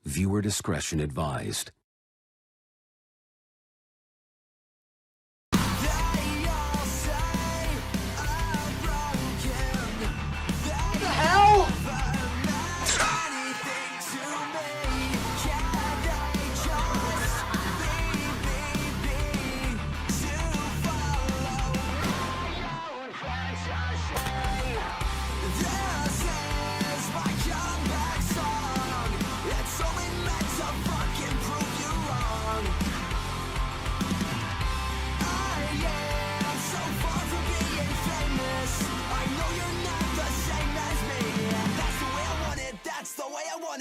Viewer discretion advised.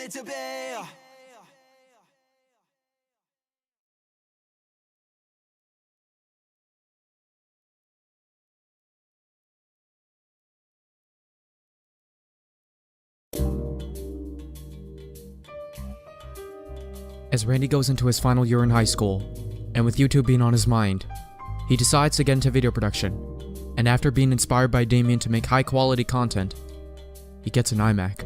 To be. As Randy goes into his final year in high school, and with YouTube being on his mind, he decides to get into video production, and after being inspired by Damien to make high-quality content, he gets an iMac.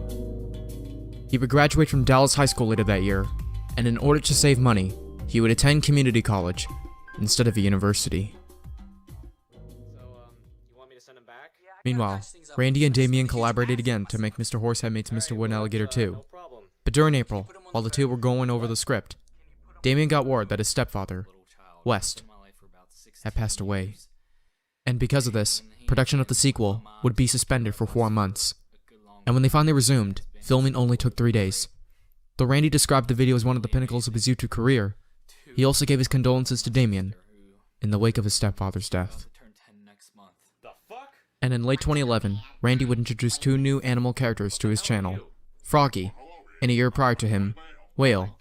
He would graduate from Dallas High School later that year, and in order to save money, he would attend community college instead of a university. You want me to send him back? Meanwhile, Randy and Damien collaborated again to make Mr. Horsehead meets Mr. Wooden Alligator 2. But during April, while the two were going over the script, Damien got word that his stepfather, West, had passed away. And because of this, production of the sequel would be suspended for 4 months. And when they finally resumed, filming only took 3 days. Though Randy described the video as one of the pinnacles of his YouTube career, he also gave his condolences to Damien in the wake of his stepfather's death. And in late 2011, Randy would introduce 2 new animal characters to his channel. Froggy, and a year prior to him, Whale.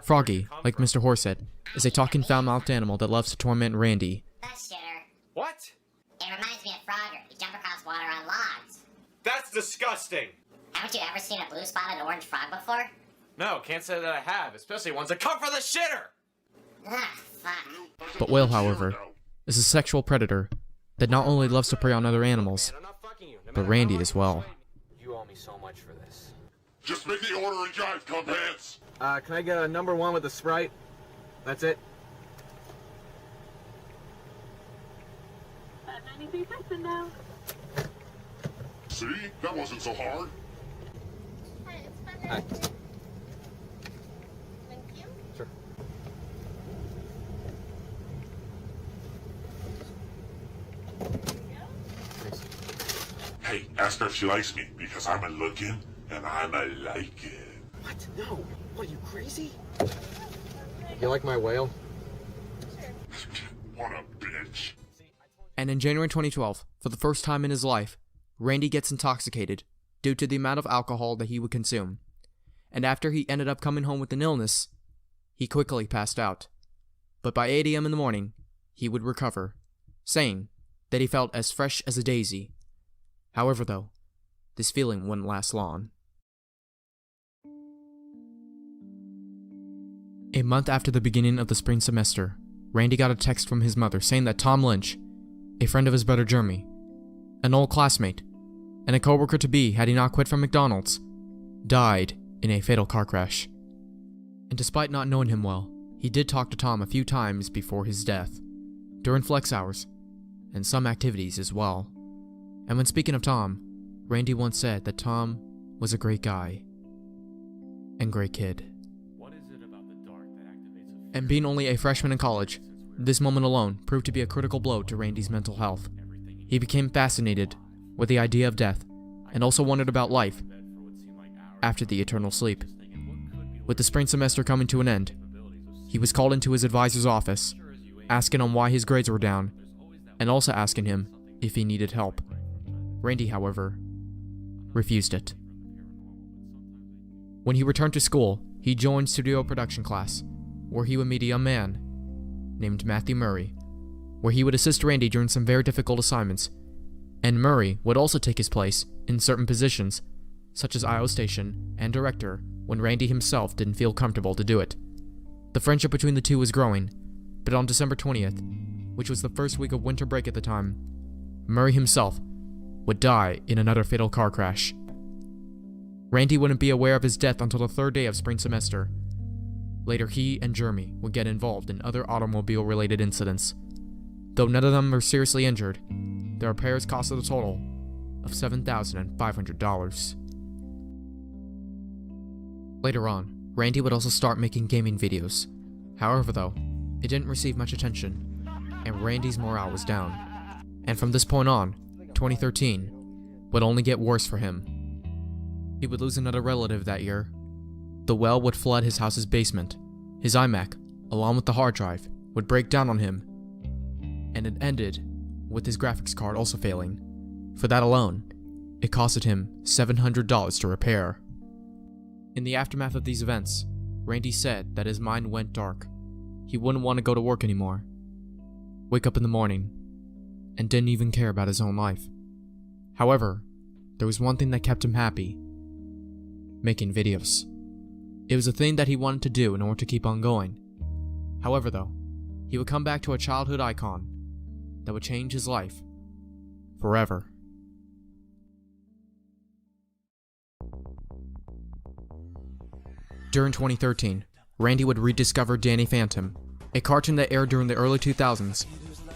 Froggy, like Mr. Horsehead, is a talking foul-mouthed animal that loves to torment Randy. That's shitter. What? It reminds me of Frogger. You jump across water on logs. That's disgusting! Haven't you ever seen a blue-spotted orange frog before? No, can't say that I have, especially ones that come from the shitter! Ugh, fuck. But Whale, however, is a sexual predator that not only loves to prey on other animals, I'm not fucking you, no but matter Randy how as much well. you fight. You owe me so much for this. Just make the order and jive, compants! Can I get a number 1 with a Sprite? That's it? Now. See? That wasn't so hard. Hi, it's Hi. Thank you. Sure. Hey, ask her if she likes me, because I'm a looking and I'm a liking. What? No. What, are you crazy? You like my whale? What a bitch. And in January 2012, for the first time in his life, Randy gets intoxicated due to the amount of alcohol that he would consume. And after he ended up coming home with an illness, he quickly passed out. But by 8 AM in the morning, he would recover, saying that he felt as fresh as a daisy. However though, this feeling wouldn't last long. A month after the beginning of the spring semester, Randy got a text from his mother saying that Tom Lynch, a friend of his brother Jeremy, an old classmate, and a co-worker-to-be had he not quit from McDonald's, died in a fatal car crash. And despite not knowing him well, he did talk to Tom a few times before his death, during flex hours, and some activities as well. And when speaking of Tom, Randy once said that Tom was a great guy and great kid. And being only a freshman in college, this moment alone proved to be a critical blow to Randy's mental health. He became fascinated with the idea of death, and also wondered about life after the eternal sleep. With the spring semester coming to an end, he was called into his advisor's office, asking him why his grades were down, and also asking him if he needed help. Randy, however, refused it. When he returned to school, he joined studio production class, where he would meet a young man named Matthew Murray, where he would assist Randy during some very difficult assignments, and Murray would also take his place in certain positions, such as IO station and director, when Randy himself didn't feel comfortable to do it. The friendship between the two was growing, but on December 20th, which was the first week of winter break at the time, Murray himself would die in another fatal car crash. Randy wouldn't be aware of his death until the third day of spring semester. Later, he and Jeremy would get involved in other automobile-related incidents. Though none of them were seriously injured, their repairs costed a total of $7,500. Later on, Randy would also start making gaming videos. However though, it didn't receive much attention, and Randy's morale was down. And from this point on, 2013 would only get worse for him. He would lose another relative that year. The well would flood his house's basement. His iMac, along with the hard drive, would break down on him. And it ended with his graphics card also failing. For that alone, it costed him $700 to repair. In the aftermath of these events, Randy said that his mind went dark. He wouldn't want to go to work anymore, wake up in the morning, and didn't even care about his own life. However, there was one thing that kept him happy: making videos. It was a thing that he wanted to do in order to keep on going. However though, he would come back to a childhood icon that would change his life forever. During 2013, Randy would rediscover Danny Phantom, a cartoon that aired during the early 2000s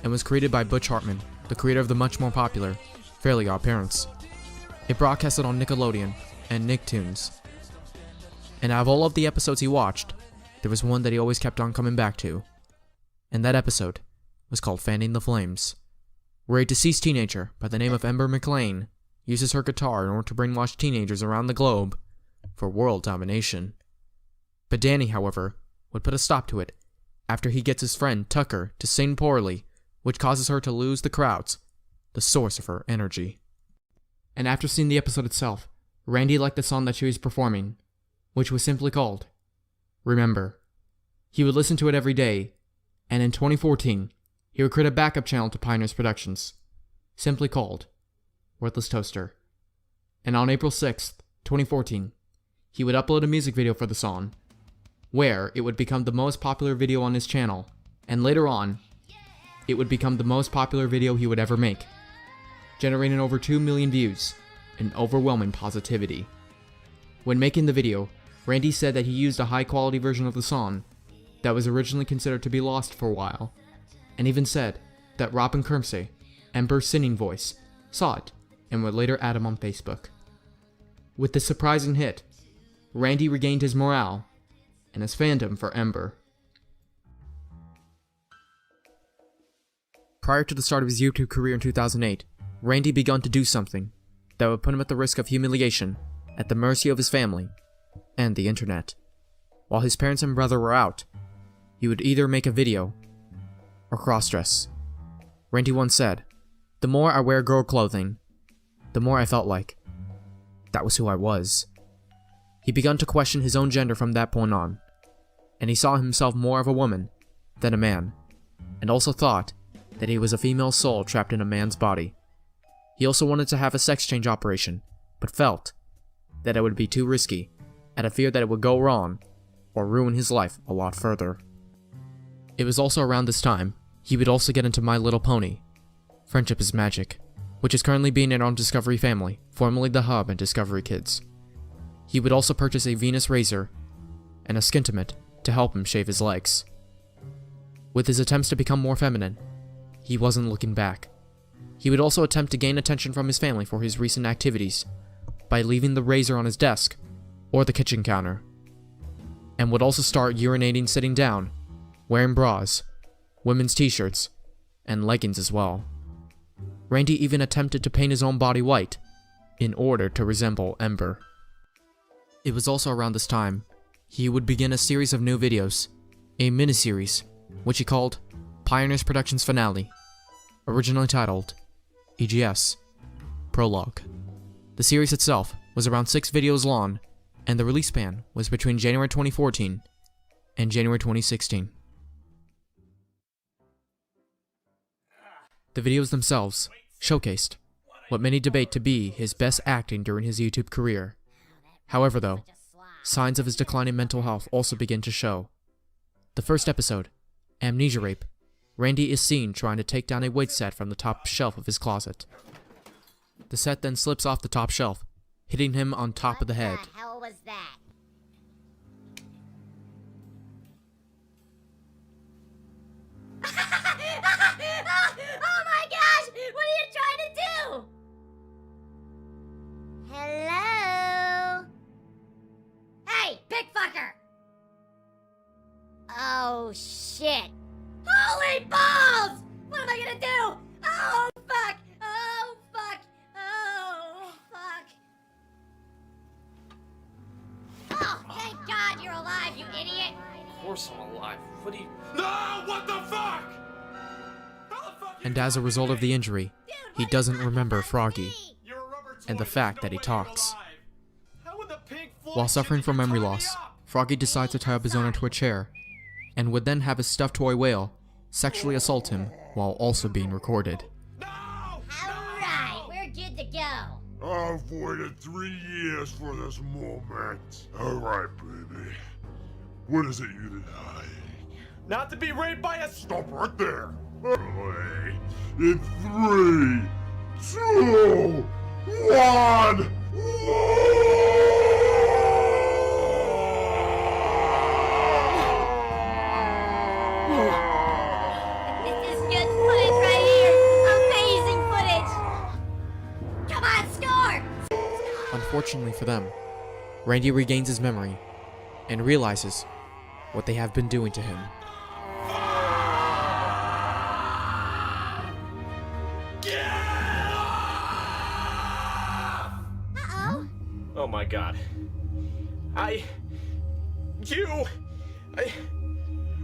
and was created by Butch Hartman, the creator of the much more popular Fairly Odd Parents. It broadcasted on Nickelodeon and Nicktoons. And out of all of the episodes he watched, there was one that he always kept on coming back to. And that episode was called Fanning the Flames, where a deceased teenager by the name of Ember McClain uses her guitar in order to brainwash teenagers around the globe for world domination. But Danny, however, would put a stop to it after he gets his friend Tucker to sing poorly, which causes her to lose the crowds, the source of her energy. And after seeing the episode itself, Randy liked the song that she was performing, which was simply called Remember. He would listen to it every day, and in 2014, he would create a backup channel to PioneerProductions, simply called Worthless Toaster. And on April 6th, 2014, he would upload a music video for the song, where it would become the most popular video on his channel, and later on, it would become the most popular video he would ever make, generating over 2 million views and overwhelming positivity. When making the video, Randy said that he used a high-quality version of the song that was originally considered to be lost for a while, and even said that Robin Kermsey, Ember's singing voice, saw it and would later add him on Facebook. With this surprising hit, Randy regained his morale and his fandom for Ember. Prior to the start of his YouTube career in 2008, Randy began to do something that would put him at the risk of humiliation, at the mercy of his family and the internet. While his parents and brother were out, he would either make a video or cross-dress. Randy once said, "The more I wear girl clothing, the more I felt like that was who I was." He began to question his own gender from that point on, and he saw himself more of a woman than a man, and also thought that he was a female soul trapped in a man's body. He also wanted to have a sex change operation, but felt that it would be too risky, out of fear that it would go wrong or ruin his life a lot further. It was also around this time he would also get into My Little Pony, Friendship is Magic, which is currently being aired on Discovery Family, formerly The Hub and Discovery Kids. He would also purchase a Venus razor and a Skintimate to help him shave his legs. With his attempts to become more feminine, he wasn't looking back. He would also attempt to gain attention from his family for his recent activities by leaving the razor on his desk or the kitchen counter, and would also start urinating sitting down, wearing bras, women's t-shirts, and leggings as well. Randy even attempted to paint his own body white in order to resemble Ember. It was also around this time he would begin a series of new videos, a miniseries, which he called PioneerProductions Finale, originally titled EGS Prologue. The series itself was around 6 videos long, and the release span was between January 2014 and January 2016. The videos themselves showcased what many debate to be his best acting during his YouTube career. However though, signs of his declining mental health also begin to show. The first episode, Amnesia Rape, Randy is seen trying to take down a weight set from the top shelf of his closet. The set then slips off the top shelf, hitting him on top of the head. What the hell was that? Oh my gosh! What are you trying to do? Hello? Hey, pig fucker! Oh shit! Holy balls! What am I gonna do? Oh fuck! Oh fuck! Oh fuck! Oh, thank God you're alive, you idiot! Of course I'm alive. What do you... No! What the fuck? And as a result of the injury, he doesn't remember Froggy and the fact that he talks. While suffering from memory loss, Froggy decides to tie up his owner to a chair, and would then have his stuffed toy whale sexually assault him while also being recorded. Alright, we're good to go. I've waited 3 years for this moment. Alright, baby. What is it you deny? Not to be raped by a... Stop right there. Alright. In 3, 2, 1. This is good footage right here. Amazing footage. Come on, score! Unfortunately for them, Randy regains his memory and realizes what they have been doing to him. Uh-oh. Oh my god.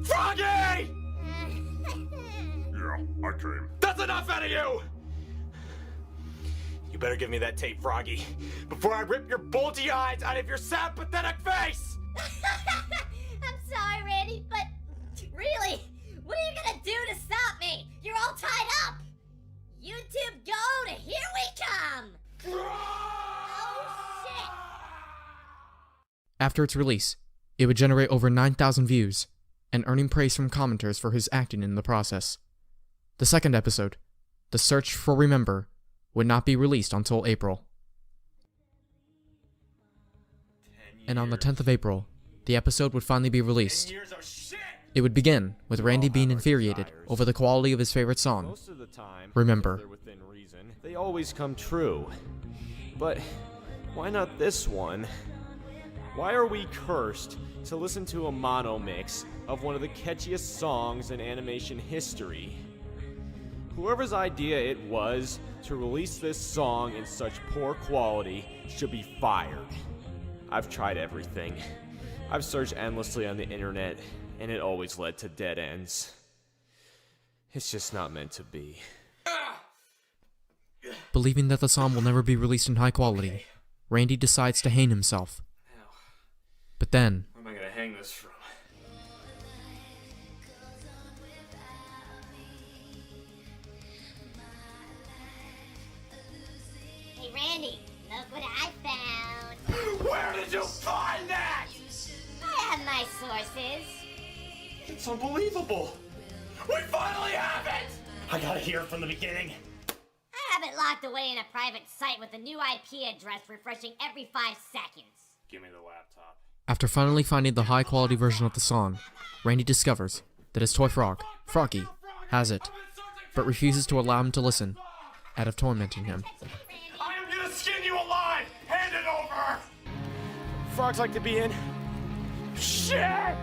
Froggy! Yeah, I came. That's enough out of you! You better give me that tape, Froggy, before I rip your bulgy eyes out of your sad, pathetic face! I'm sorry, Randy, but really, what are you gonna do to stop me? You're all tied up! YouTube go to Here We Come! Oh, shit! After its release, it would generate over 9,000 views, and earning praise from commenters for his acting in the process. The second episode, The Search For Remember, would not be released until April. And on the 10th of April, the episode would finally be released. It would begin with Randy being infuriated over the quality of his favorite song, Most of the time, Remember. if they're within reason, they always come true. But why not this one? Why are we cursed to listen to a mono mix of one of the catchiest songs in animation history? Whoever's idea it was to release this song in such poor quality should be fired. I've tried everything. I've searched endlessly on the internet, and it always led to dead ends. It's just not meant to be. Believing that the song will never be released in high quality, Randy decides to hang himself. But then, Where am I gonna hang this from? Hey, Randy, look what I found. Where did you find that? I have my sources. It's unbelievable. We finally have it! I gotta hear it from the beginning. I have it locked away in a private site with a new IP address refreshing every 5 seconds. Give me the laptop. after finally finding the high quality version of the song, Randy discovers that his toy frog, Froggy, has it, but refuses to allow him to listen, out of tormenting him. I am gonna skin you alive! Hand it over! Frogs like to be in. Shit!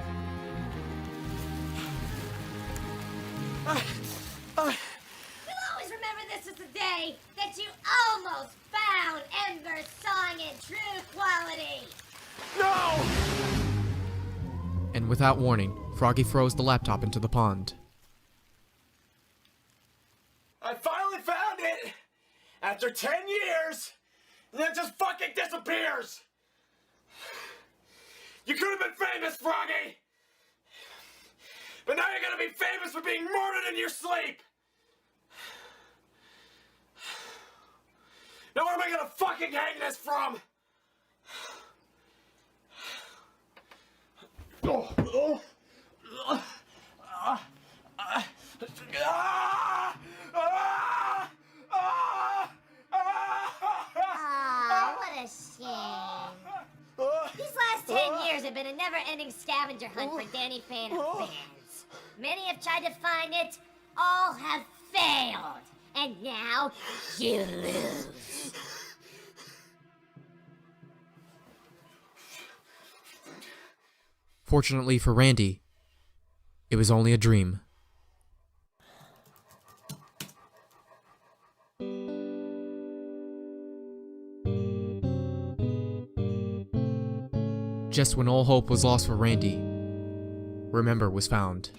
You'll always remember this as the day that you almost found Ember's song in true quality. No! And without warning, Froggy throws the laptop into the pond. I finally found it! After 10 years! And then it just fucking disappears! You could have been famous, Froggy! But now you're gonna be famous for being murdered in your sleep! Now where am I gonna fucking hang this from? Oh, what a scavenger hunt for Danny Phantom fans. Many have tried to find it, all have failed. And now, you lose. Fortunately for Randy, it was only a dream. Just when all hope was lost for Randy, Remember was found.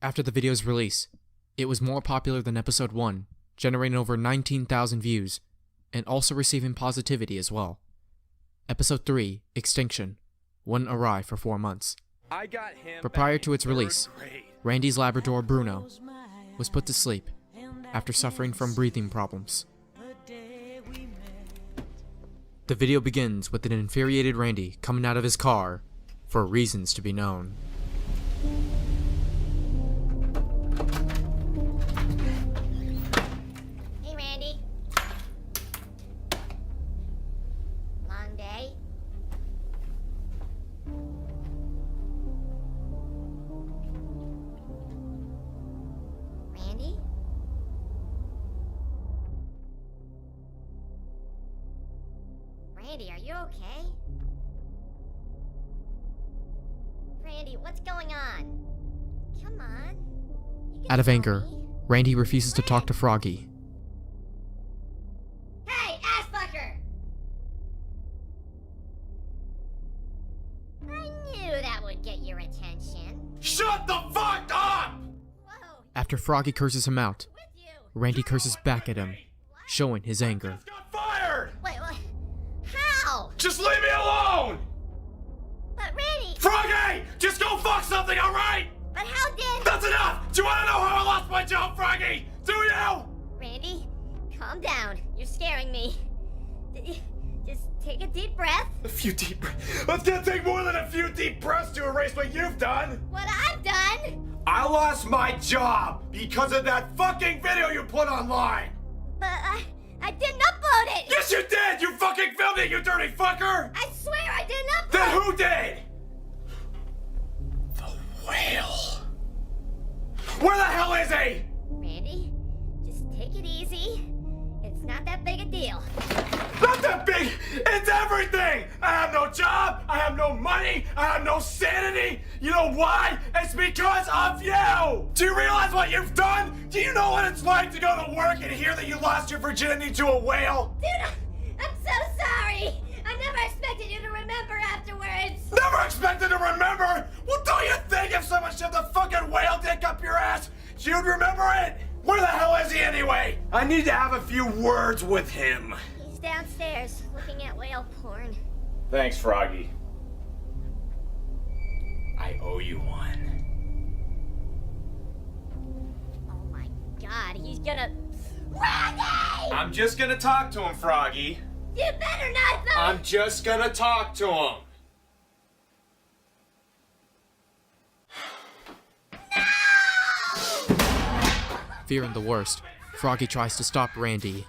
After the video's release, it was more popular than episode 1, generating over 19,000 views, and also receiving positivity as well. Episode 3, Extinction, wouldn't arrive for 4 months. But prior to its release, Randy's Labrador Bruno was put to sleep after suffering from breathing problems. The video begins with an infuriated Randy coming out of his car for reasons to be known. Hey, Randy. Long day? Randy? Randy, are you okay? Randy, what's going on? Come on. You can Out of tell anger, me. Randy refuses to talk to Froggy. Hey, assfucker! I knew that would get your attention. Shut the fuck up! Whoa, After Froggy curses him out, with you. Randy curses back at him, showing his anger. Just got fired! Wait, what? How? Just leave me alone! But Randy, Froggy! Just go fuck something, alright? but how did... That's enough! Do you wanna know how I lost my job, Froggy? Do you? Randy, calm down. You're scaring me. Just take a deep breath. A few deep breaths. It's gonna take more than a few deep breaths to erase what you've done. What I've done? I lost my job because of that fucking video you put online. But I didn't upload it. Yes, you did! You fucking filmed it, you dirty fucker! I swear I didn't upload Then it. who did? The whale. Where the hell is he? Randy, just take it easy. It's not that big a deal. Not that big! It's everything! I have no job, I have no money, I have no sanity! You know why? It's because of you! Do you realize what you've done? Do you know what it's like to go to work and hear that you lost your virginity to a whale? Dude, I'm so sorry. I never expected you to remember afterwards. Never expected to remember? Well, don't you think if someone shoved a fucking whale dick up your ass, you'd remember it? Where the hell is he anyway? I need to have a few words with him. He's downstairs looking at whale porn. Thanks, Froggy. I owe you one. Oh my god, he's gonna... Randy! I'm just gonna talk to him, Froggy. You better not though! I'm just gonna talk to him. Fearing the worst, Froggy tries to stop Randy.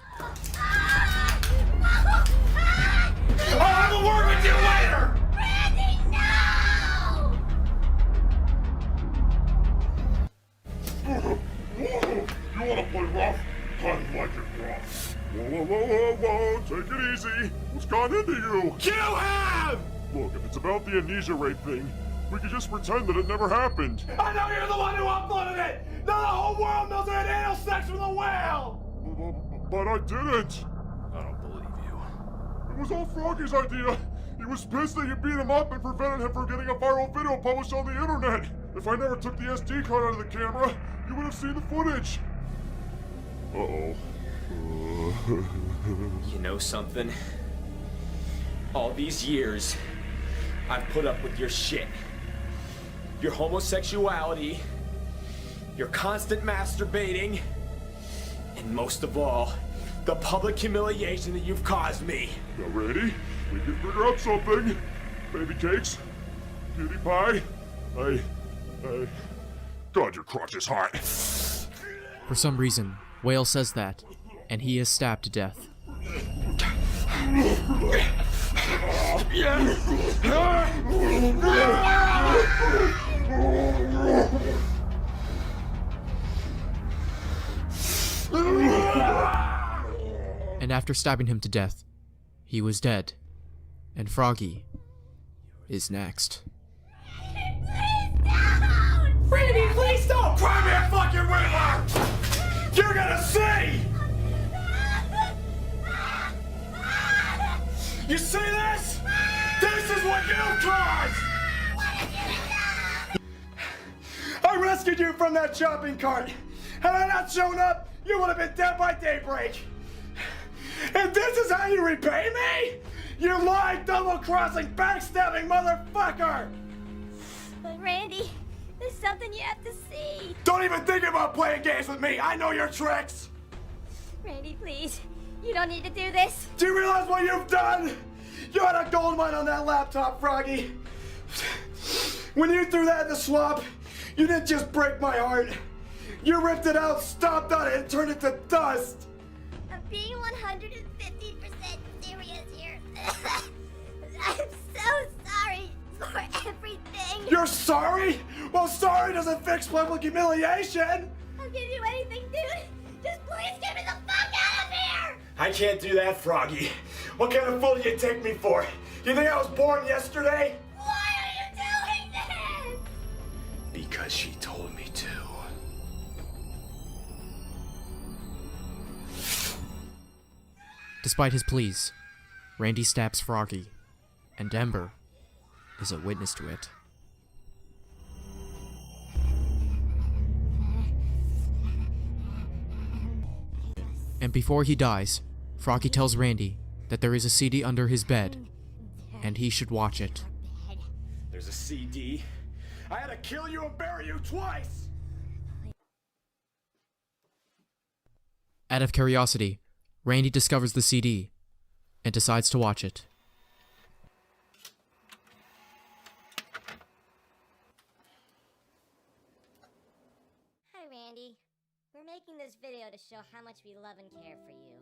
I'll have a word with you later! Randy, no! You wanna play rough? I like it rough. Whoa, whoa, whoa, whoa, whoa, take it easy. What's gone into you? You have! Look, if it's about the amnesia rape thing, we could just pretend that it never happened. I know you're the one who uploaded it! Now the whole world knows I had anal sex with a whale! But I didn't. I don't believe you. It was all Froggy's idea. He was pissed that you beat him up and prevented him from getting a viral video published on the internet. If I never took the SD card out of the camera, you would have seen the footage. Uh-oh. You know something? All these years, I've put up with your shit. Your homosexuality, your constant masturbating, and most of all, the public humiliation that you've caused me. Now, Randy, we can figure out something. Baby cakes? Cutie pie? God, your crotch is hot. For some reason, Whale says that, and he is stabbed to death. And after stabbing him to death, he was dead, and Froggy is next. Randy, please don't cry me a fucking river! You're gonna see! You see this? This is what you caused! I rescued you from that shopping cart. Had I not shown up, you would have been dead by daybreak. And this is how you repay me? You lying, double-crossing, backstabbing motherfucker! But Randy, there's something you have to see. Don't even think about playing games with me. I know your tricks. Randy, please. You don't need to do this. Do you realize what you've done? You had a gold mine on that laptop, Froggy. When you threw that in the swamp, you didn't just break my heart. You ripped it out, stomped on it, and turned it to dust. I'm being 150% serious here. I'm so sorry for everything. You're sorry? Well, sorry doesn't fix public humiliation. I'll give you anything, dude. Just please get me the fuck out of here! I can't do that, Froggy. What kind of fool do you take me for? You think I was born yesterday? Why are you doing this? Because she told me to. Despite his pleas, Randy stabs Froggy, and Ember is a witness to it. And before he dies, Froggy tells Randy that there is a CD under his bed, and he should watch it. There's a CD. I had to kill you and bury you twice! Out of curiosity, Randy discovers the CD and decides to watch it. Hi, Randy. We're making this video to show how much we love and care for you.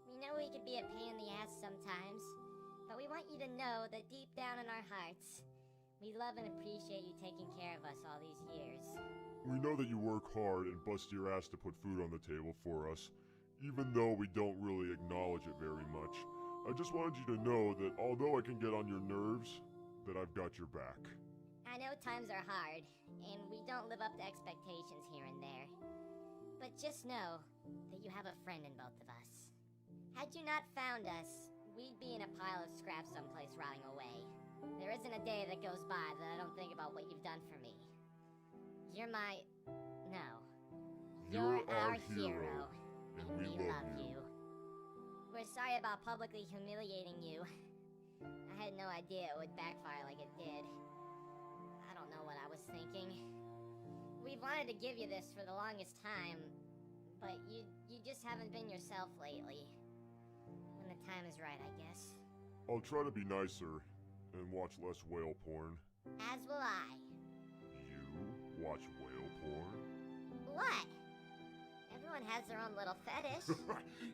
We know we can be a pain in the ass sometimes, but we want you to know that deep down in our hearts, we love and appreciate you taking care of us all these years. We know that you work hard and bust your ass to put food on the table for us, even though we don't really acknowledge it very much. I just wanted you to know that although I can get on your nerves, that I've got your back. I know times are hard, and we don't live up to expectations here and there. But just know that you have a friend in both of us. Had you not found us, we'd be in a pile of scraps someplace rotting away. There isn't a day that goes by that I don't think about what you've done for me. You're my... no. You're our hero, and we love you. We're sorry about publicly humiliating you. I had no idea it would backfire like it did. I don't know what I was thinking. We've wanted to give you this for the longest time, but you just haven't been yourself lately. When the time is right, I guess. I'll try to be nicer and watch less whale porn. As will I. You watch whale porn? What? Everyone has their own little fetish.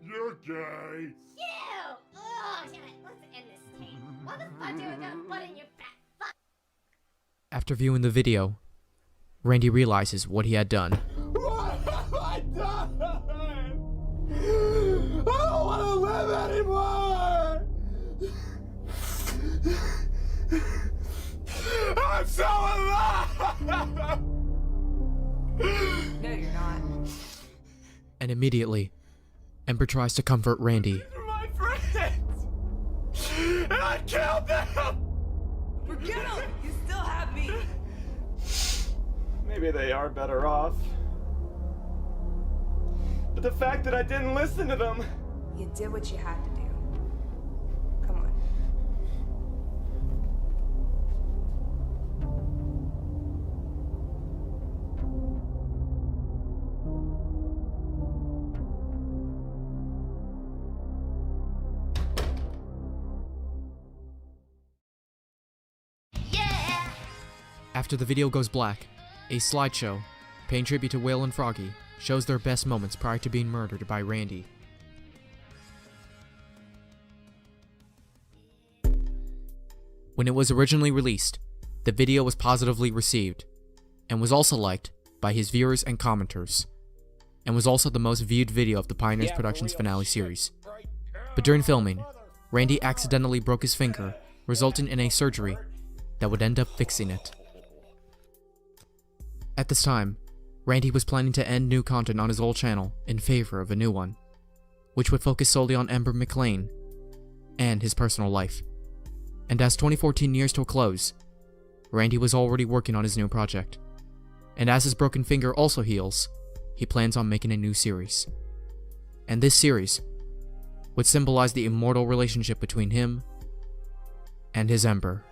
You're gay! You! Oh, shit. Let's end this tape. What the fuck are you gonna put in your fat fuck? After viewing the video, Randy realizes what he had done. What have I done? I don't want to live anymore! I'm so alive! No, you're not. And immediately, Ember tries to comfort Randy. These were my friends! And I killed them! Forget him! You still have me! Maybe they are better off. But the fact that I didn't listen to them... You did what you had to do. Come on. Yeah! After the video goes black, a slideshow, paying tribute to Whale and Froggy, shows their best moments prior to being murdered by Randy. When it was originally released, the video was positively received, and was also liked by his viewers and commenters, and was also the most viewed video of the PioneerProductions Finale series. But during filming, Randy accidentally broke his finger, resulting in a surgery that would end up fixing it. At this time, Randy was planning to end new content on his old channel in favor of a new one, which would focus solely on Ember McClain and his personal life. And as 2014 nears to a close, Randy was already working on his new project. And as his broken finger also heals, he plans on making a new series. And this series would symbolize the immortal relationship between him and his Ember.